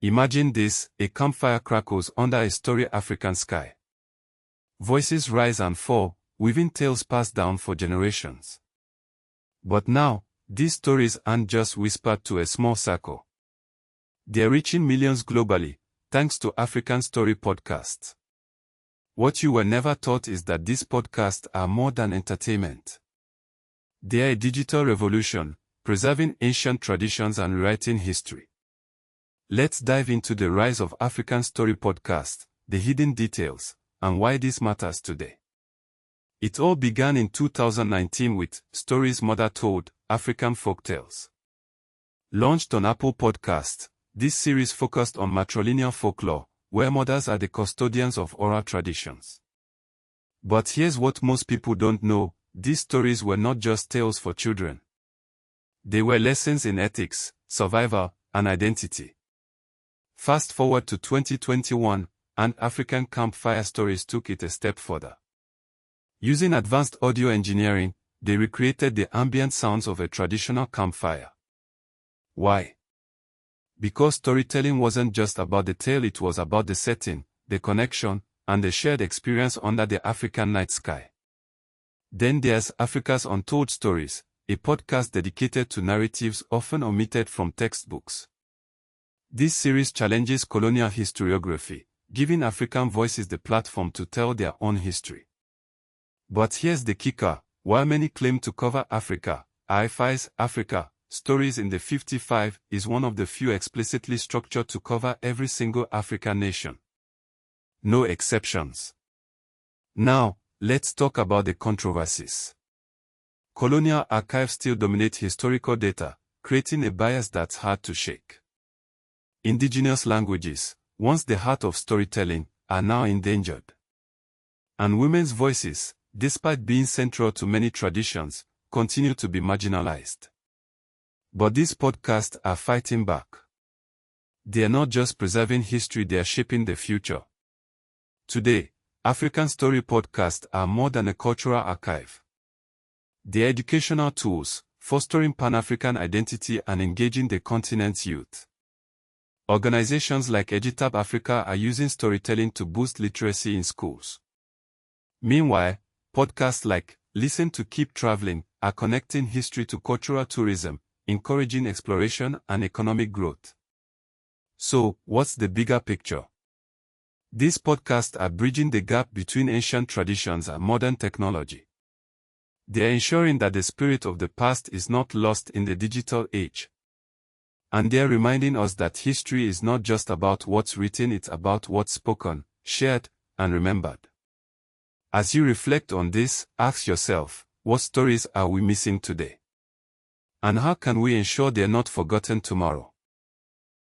Imagine this, a campfire crackles under a starry African sky. Voices rise and fall, weaving tales passed down for generations. But now, these stories aren't just whispered to a small circle. They're reaching millions globally, thanks to African Story podcasts. What you were never taught is that these podcasts are more than entertainment. They are a digital revolution, preserving ancient traditions and rewriting history. Let's dive into the rise of African Story podcast, the hidden details, and why this matters today. It all began in 2019 with Stories Mother Told, African Folktales. Launched on Apple Podcasts, this series focused on matrilineal folklore, where mothers are the custodians of oral traditions. But here's what most people don't know, these stories were not just tales for children. They were lessons in ethics, survival, and identity. Fast forward to 2021, and African Campfire Stories took it a step further. Using advanced audio engineering, they recreated the ambient sounds of a traditional campfire. Why? Because storytelling wasn't just about the tale, it was about the setting, the connection, and the shared experience under the African night sky. Then there's Africa's Untold Stories, a podcast dedicated to narratives often omitted from textbooks. This series challenges colonial historiography, giving African voices the platform to tell their own history. But here's the kicker, while many claim to cover Africa, IFI's Africa, Stories in the 55 is one of the few explicitly structured to cover every single African nation. No exceptions. Now, let's talk about the controversies. Colonial archives still dominate historical data, creating a bias that's hard to shake. Indigenous languages, once the heart of storytelling, are now endangered. And women's voices, despite being central to many traditions, continue to be marginalized. But these podcasts are fighting back. They are not just preserving history, they are shaping the future. Today, African Story podcasts are more than a cultural archive. They are educational tools, fostering Pan-African identity and engaging the continent's youth. Organizations like Egitab Africa are using storytelling to boost literacy in schools. Meanwhile, podcasts like Listen to Keep Traveling are connecting history to cultural tourism, encouraging exploration and economic growth. So, what's the bigger picture? These podcasts are bridging the gap between ancient traditions and modern technology. They are ensuring that the spirit of the past is not lost in the digital age. And they are reminding us that history is not just about what's written, it's about what's spoken, shared, and remembered. As you reflect on this, ask yourself, what stories are we missing today? And how can we ensure they're not forgotten tomorrow?